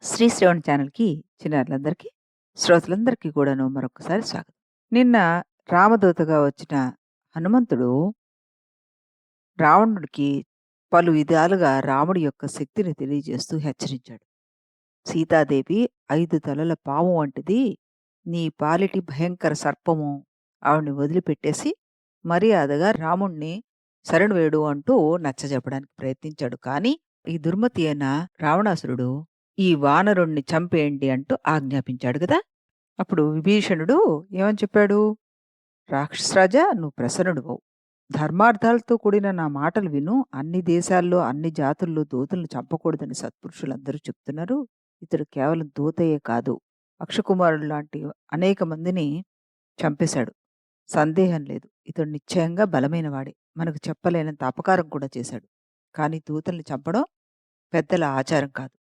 శ్రీశ్రవణ్ ఛానల్‌కి చిన్నారులందరికీ, శ్రోతలందరికీ కూడాను మరొకసారి స్వాగతం. నిన్న రామదూతగా వచ్చిన హనుమంతుడు రావణుడికి పలు విధాలుగా రాముడి యొక్క శక్తిని తెలియజేస్తూ హెచ్చరించాడు. సీతాదేవి 5 తలల పాము వంటిది. నీ పాలిటి భయంకర సర్పము. ఆవిడని వదిలిపెట్టేసి మర్యాదగా రాముడిని శరణు వేడు అంటూ నచ్చజెప్పడానికి ప్రయత్నించాడు. కానీ ఈ దుర్మతి అయిన రావణాసురుడు ఈ వానరుడిని చంపేయండి అంటూ ఆజ్ఞాపించాడు గదా! అప్పుడు విభీషణుడు ఏమని చెప్పాడు? రాక్షసరాజా, నువ్వు ప్రసన్నుడివవు. ధర్మార్థాలతో కూడిన నా మాటలు విను. అన్ని దేశాల్లో, అన్ని జాతుల్లో దూతలను చంపకూడదని సత్పురుషులందరూ చెప్తున్నారు. ఇతడు కేవలం దూతయే కాదు, అక్షకుమారుడు లాంటి అనేక మందిని చంపేశాడు. సందేహం లేదు. ఇతడు నిశ్చయంగా బలమైన వాడే. మనకు చెప్పలేనంత అపకారం కూడా చేశాడు. కానీ దూతల్ని చంపడం పెద్దల ఆచారం కాదు.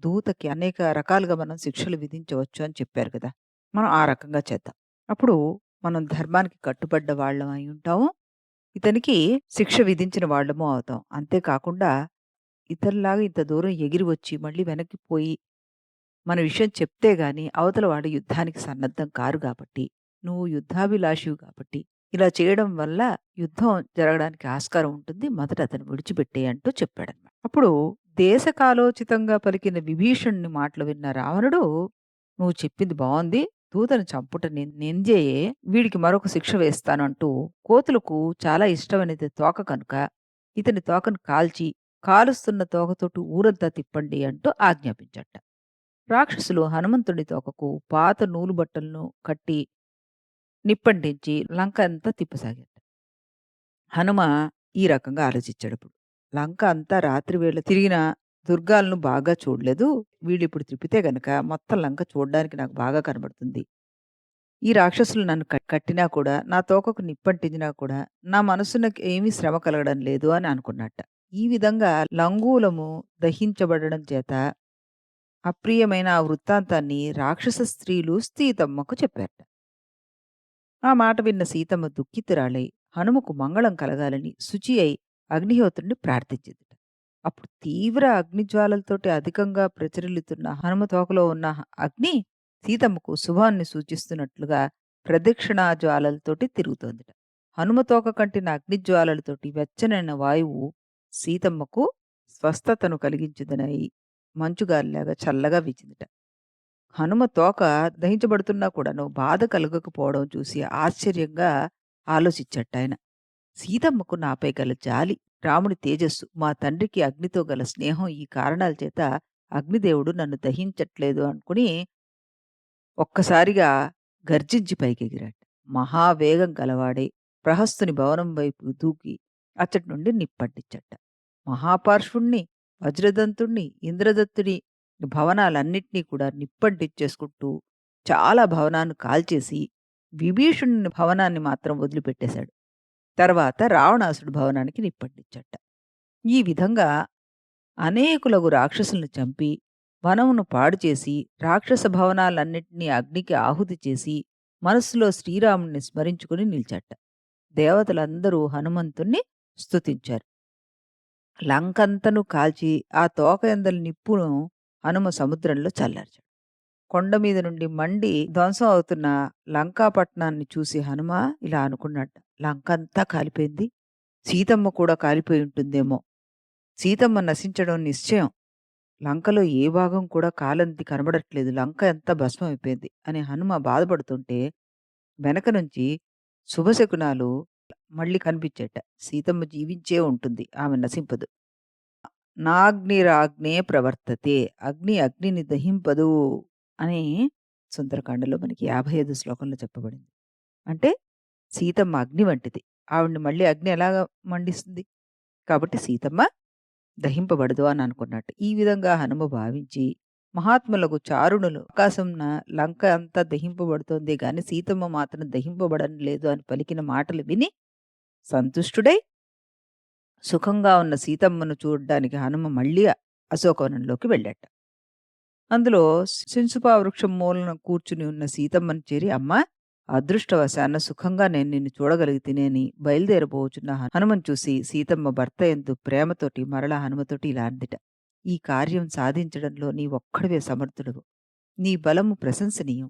దూతకి అనేక రకాలుగా మనం శిక్షలు విధించవచ్చు అని చెప్పారు కదా! మనం ఆ రకంగా చేద్దాం. అప్పుడు మనం ధర్మానికి కట్టుబడ్డ వాళ్ళం అయి ఉంటాము. ఇతనికి శిక్ష విధించిన వాళ్ళము అవుతాం. అంతేకాకుండా ఇతరులాగా ఇంత దూరం ఎగిరి వచ్చి మళ్ళీ వెనక్కి పోయి మన విషయం చెప్తే గాని అవతల వాడు యుద్ధానికి సన్నద్ధం కారు గాబట్టి, నువ్వు యుద్ధాభిలాషివి కాబట్టి, ఇలా చేయడం వల్ల యుద్ధం జరగడానికి ఆస్కారం ఉంటుంది. మొదట అతన్ని విడిచిపెట్టేయి అంటూ చెప్పాడన్నమాట. అప్పుడు దేశకాలోచితంగా పలికిన విభీషణుని మాటలు విన్న రావణుడు, "నువ్వు చెప్పింది బావుంది. దూతను చంపుట నిందెయే. వీడికి మరొక శిక్ష వేస్తాను" అంటూ కోతులకు చాలా ఇష్టమైనది తోక కనుక, ఇతని తోకను కాల్చి, కాలుస్తున్న తోకతోటి ఊరంతా తిప్పండి అంటూ ఆజ్ఞాపించాడట. రాక్షసులు హనుమంతుడి తోకకు పాత నూలు బట్టలను కట్టి నిప్పంటించి లంక అంతా తిప్పసాగారు. హనుమ ఈ రకంగా ఆలోచించాడప్పుడు. లంక అంతా రాత్రి వేళ తిరిగిన దుర్గాలను బాగా చూడలేదు. వీళ్ళిప్పుడు తిప్పితే గనక మొత్తం లంక చూడ్డానికి నాకు బాగా కనబడుతుంది. ఈ రాక్షసులు నన్ను కట్టినా కూడా, నా తోకకు నిప్పంటించినా కూడా, నా మనస్సునకు ఏమీ శ్రమ కలగడం లేదు అని అనుకున్నట్ట. ఈ విధంగా లంగూలము దహించబడడం చేత అప్రియమైన ఆ వృత్తాంతాన్ని రాక్షస స్త్రీలు సీతమ్మకు చెప్పారట. ఆ మాట విన్న సీతమ్మ దుఃఖితురాలై హనుమకు మంగళం కలగాలని శుచి అయి అగ్నిహోత్రుని ప్రార్థించిందట. అప్పుడు తీవ్ర అగ్నిజ్వాలలతోటి అధికంగా ప్రచురిల్లుతున్న హనుమ తోకలో ఉన్న అగ్ని సీతమ్మకు శుభాన్ని సూచిస్తున్నట్లుగా ప్రదక్షిణా జ్వాలలతోటి తిరుగుతోందట. హనుమ తోక కంటిన అగ్నిజ్వాలలతోటి వెచ్చనైన వాయువు సీతమ్మకు స్వస్థతను కలిగించుదనై మంచుగాలిలాగా చల్లగా వీచిందట. హనుమ తోక దహించబడుతున్నా కూడాను బాధ కలగకపోవడం చూసి ఆశ్చర్యంగా ఆలోచించటాయన. సీతమ్మకు నాపై గల జాలి, రాముడి తేజస్సు, మా తండ్రికి అగ్నితో గల స్నేహం ఈ కారణాల చేత అగ్నిదేవుడు నన్ను దహించట్లేదు అనుకుని ఒక్కసారిగా గర్జించి పైకెగిరాడు. మహావేగం గలవాడై ప్రహస్తుని భవనం వైపు దూకి అచ్చటి నుండి నిప్పంటించట. మహాపార్శ్వుణ్ణి, వజ్రదంతుణ్ణి, ఇంద్రదత్తుని భవనాలన్నిటినీ కూడా నిప్పంటించేసుకుంటూ చాలా భవనాన్ని కాల్చేసి విభీషణుని భవనాన్ని మాత్రం వదిలిపెట్టేశాడు. తర్వాత రావణాసుడి భవనానికి నిప్పంటించట. ఈ విధంగా అనేకులగు రాక్షసులను చంపి, వనమును పాడు చేసి, రాక్షస భవనాలన్నిటినీ అగ్నికి ఆహుతి చేసి, మనస్సులో శ్రీరాముడిని స్మరించుకుని నిలిచాట. దేవతలందరూ హనుమంతుణ్ణి స్తుతించారు. లంకంతను కాల్చి, ఆ తోక ఎందలి నిప్పును హనుమ సముద్రంలో చల్లార్చాడు. కొండ మీద నుండి మండి ధ్వంసం అవుతున్న లంకాపట్నాన్ని చూసి హనుమ ఇలా అనుకున్నట్ట. లంకంతా కాలిపోయింది. సీతమ్మ కూడా కాలిపోయి ఉంటుందేమో. సీతమ్మ నశించడం నిశ్చయం. లంకలో ఏ భాగం కూడా కాలంది కనబడట్లేదు. లంక అంతా భస్మమైపోయింది అని హనుమ బాధపడుతుంటే, వెనక నుంచి శుభశకునాలు మళ్ళీ కనిపించేట. సీతమ్మ జీవించే ఉంటుంది. ఆమె నశింపదు. నాగ్నిరాగ్నే ప్రవర్తతే. అగ్ని అగ్నిని దహింపదు అని సుందరకాండలో మనకి 55 శ్లోకంలో చెప్పబడింది. అంటే సీతమ్మ అగ్ని వంటిది. ఆవిడని మళ్ళీ అగ్ని ఎలాగా మండిస్తుంది? కాబట్టి సీతమ్మ దహింపబడదు అని అనుకున్నట్టు. ఈ విధంగా హనుమ భావించి మహాత్ములకు చారుణులు ఆకాశంన లంక అంతా దహింపబడుతోంది గాని సీతమ్మ మాత్రం దహింపబడడం లేదు అని పలికిన మాటలు విని సంతుష్టుడై సుఖంగా ఉన్న సీతమ్మను చూడ్డానికి హనుమ మళ్ళీ అశోకవనంలోకి వెళ్ళాట. అందులో శింశుపా వృక్షం మూలన కూర్చుని ఉన్న సీతమ్మను చేరి, "అమ్మా! అదృష్టవశాన సుఖంగా నేను నిన్ను చూడగలిగితిని" అని బయలుదేరబోచున్న హనుమను చూసి సీతమ్మ భర్త యందు ప్రేమతోటి మరలా హనుమతోటి ఇలా అందిట. ఈ కార్యం సాధించడంలో నీవొక్కడివే సమర్థుడవు. నీ బలము ప్రశంసనీయం.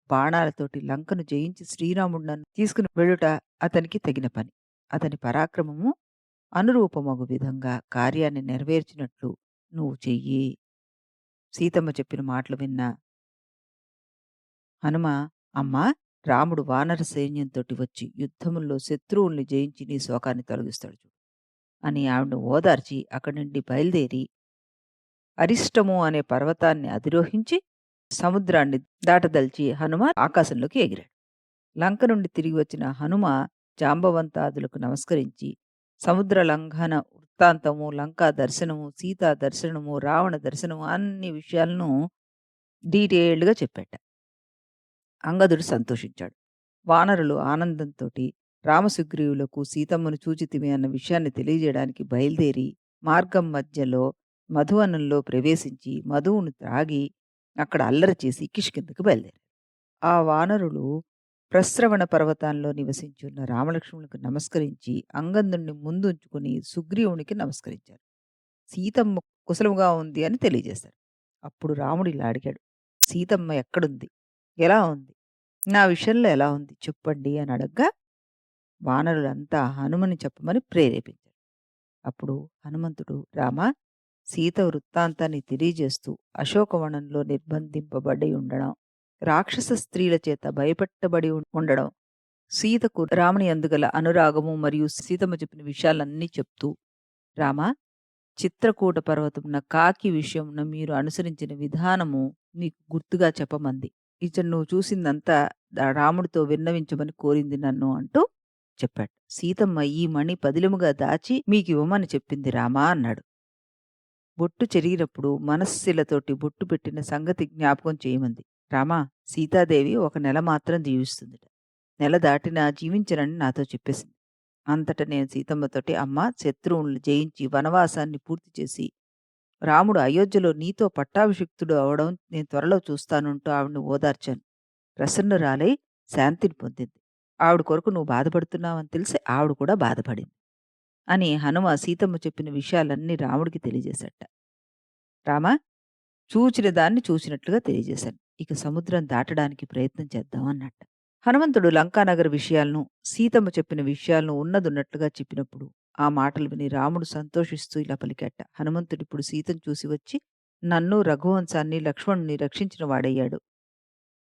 బాణాలతోటి లంకను జయించి శ్రీరాముడు నన్ను తీసుకుని వెళ్ళుట అతనికి తగిన పని. అతని పరాక్రమము అనురూపమగు విధంగా కార్యాన్ని నెరవేర్చినట్లు నువ్వు చెయ్యి. సీతమ్మ చెప్పిన మాటలు విన్న హనుమ, అమ్మా! రాముడు వానర సైన్యంతోటి వచ్చి యుద్ధముల్లో శత్రువుల్ని జయించి నీ శోకాన్ని తొలగిస్తాడు చూడు అని ఆవిడను ఓదార్చి అక్కడి నుండి బయలుదేరి అరిష్టము అనే పర్వతాన్ని అధిరోహించి సముద్రాన్ని దాటదలిచి హనుమ ఆకాశంలోకి ఎగిరాడు. లంక నుండి తిరిగి వచ్చిన హనుమ జాంబవంతాదులకు నమస్కరించి సముద్ర లంఘన వృత్తాంతము, లంకా దర్శనము, సీతా దర్శనము, రావణ దర్శనము అన్ని విషయాలను డీటెయిల్డ్‌గా చెప్పాట. అంగదుడు సంతోషించాడు. వానరులు ఆనందంతోటి రామసుగ్రీవులకు సీతమ్మను చూచితిమి అన్న విషయాన్ని తెలియజేయడానికి బయలుదేరి మార్గం మధ్యలో మధువనంలో ప్రవేశించి మధువును త్రాగి అక్కడ అల్లరి చేసి కిష్కిందకు బయలుదేరారు. ఆ వానరులు ప్రస్రవణ పర్వతాల్లో నివసించున్న రామలక్ష్మణులకు నమస్కరించి అంగదుణ్ణి ముందుంచుకుని సుగ్రీవునికి నమస్కరించారు. సీతమ్మ కుశలముగా ఉంది అని తెలియజేశారు. అప్పుడు రాముడు ఇలా అడిగాడు, సీతమ్మ ఎక్కడుంది? ఎలా ఉంది? నా విషయంలో ఎలా ఉంది చెప్పండి అని అడగ్గా వానరులంతా హనుమని చెప్పమని ప్రేరేపించారు. అప్పుడు హనుమంతుడు, రామా! సీత వృత్తాంతాన్ని తెలియజేస్తూ అశోకవనంలో నిర్బంధింపబడి ఉండడం, రాక్షస స్త్రీల చేత భయపెట్టబడి ఉండడం, సీతకు రాముని అందుగల అనురాగము మరియు సీతమ్మ చెప్పిన విషయాలన్నీ చెప్తూ, రామా! చిత్రకూట పర్వతమున కాకి విషయమున మీరు అనుసరించిన విధానము నీకు గుర్తుగా చెప్పమంది. ఇతడు నువ్వు చూసిందంతా రాముడితో విన్నవించమని కోరింది నన్ను అంటూ చెప్పాడు. సీతమ్మ ఈ మణి పదిలముగా దాచి మీకివ్వమని చెప్పింది రామా అన్నాడు. బొట్టు చెరిగినప్పుడు మనస్సిలతోటి బొట్టు పెట్టిన సంగతి జ్ఞాపకం చేయమంది. రామా! సీతాదేవి 1 నెల మాత్రం జీవిస్తుందిట. నెల దాటినా జీవించనని నాతో చెప్పేసింది. అంతట నేను సీతమ్మతోటి, అమ్మా! శత్రువుల్ని జయించి వనవాసాన్ని పూర్తి చేసి రాముడు అయోధ్యలో నీతో పట్టాభిషిక్తుడు అవడం నేను త్వరలో చూస్తాను అంటూ ఆవిడని ఓదార్చాను. ప్రసన్నురాలై శాంతిని పొందింది. ఆవిడ కొరకు నువ్వు బాధపడుతున్నావని తెలిసి ఆవిడ కూడా బాధపడింది అని హనుమ సీతమ్మ చెప్పిన విషయాలన్నీ రాముడికి తెలియజేశాట. రామా! చూచిన దాన్ని చూసినట్లుగా తెలియజేశాను. ఇక సముద్రం దాటడానికి ప్రయత్నం చేద్దాం అన్నట్ట. హనుమంతుడు లంకానగర విషయాలను, సీతమ్మ చెప్పిన విషయాలను ఉన్నదున్నట్లుగా చెప్పినప్పుడు ఆ మాటలు విని రాముడు సంతోషిస్తూ ఇలా పలికాట. హనుమంతుడిప్పుడు సీతను చూసి వచ్చి నన్ను, రఘువంశాన్ని, లక్ష్మణుని రక్షించిన వాడయ్యాడు.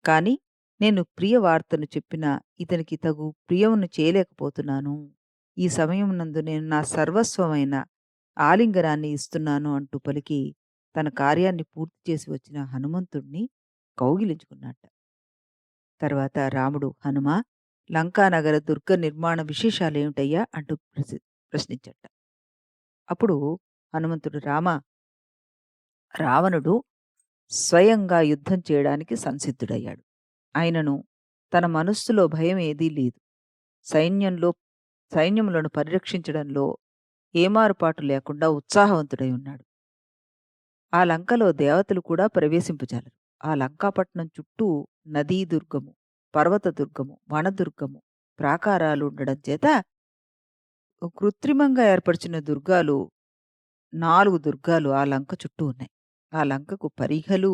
కాని నేను ప్రియ వార్తను చెప్పినా ఇతనికి తగు ప్రియమును చేయలేకపోతున్నాను. ఈ సమయమునందు నేను నా సర్వస్వమైన ఆలింగనాన్ని ఇస్తున్నాను అంటూ పలికి తన కార్యాన్ని పూర్తి చేసి వచ్చిన హనుమంతుణ్ణి కౌగిలించుకున్నట్ట. తర్వాత రాముడు, హనుమా! లంకానగర దుర్గ నిర్మాణ విశేషాలేమిటయ్యా అంటూ ప్రశ్నించట. అప్పుడు హనుమంతుడు, రామా! రావణుడు స్వయంగా యుద్ధం చేయడానికి సంసిద్ధుడయ్యాడు. ఆయనను తన మనస్సులో భయం ఏదీ లేదు. సైన్యములను పరిరక్షించడంలో ఏమారుపాటు లేకుండా ఉత్సాహవంతుడై ఉన్నాడు. ఆ లంకలో దేవతలు కూడా ప్రవేశింపజాలరు. ఆ లంకాపట్నం చుట్టూ నదీ దుర్గము, పర్వత దుర్గము, వనదుర్గము, ప్రాకారాలు ఉండడం చేత కృత్రిమంగా ఏర్పరిచిన దుర్గాలు 4 దుర్గాలు ఆ లంక చుట్టూ ఉన్నాయి. ఆ లంకకు పరిఘలు,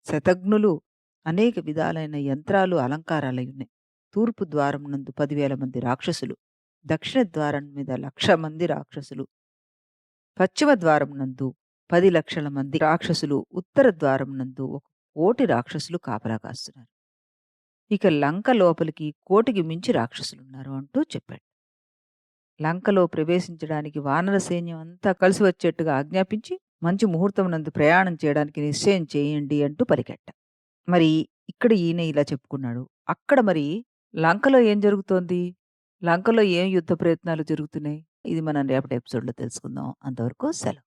శతఘ్నులు, అనేక విధాలైన యంత్రాలు అలంకారాలై ఉన్నాయి. తూర్పు ద్వారం నందు 10,000 మంది రాక్షసులు, దక్షిణ ద్వారం మీద 1,00,000 మంది రాక్షసులు, పశ్చిమ ద్వారం నందు 10,00,000 మంది రాక్షసులు, ఉత్తర ద్వారం నందు 1,00,00,000 రాక్షసులు కాపలా కాస్తున్నారు. ఇక లంక లోపలికి 1,00,00,000కి మించి రాక్షసులున్నారు అంటూ చెప్పాడు. లంకలో ప్రవేశించడానికి వానర సైన్యం అంతా కలిసి వచ్చేట్టుగా ఆజ్ఞాపించి మంచి ముహూర్తం నందు ప్రయాణం చేయడానికి నిశ్చయం చేయండి అంటూ పలికెట్ట. మరి ఇక్కడ ఈయన ఇలా చెప్పుకున్నాడు. అక్కడ మరి లంకలో ఏం జరుగుతోంది? లంకలో ఏం యుద్ధ ప్రయత్నాలు జరుగుతున్నాయి? ఇది మనం రేపటి ఎపిసోడ్‌లో తెలుసుకుందాం. అంతవరకు సెలవు.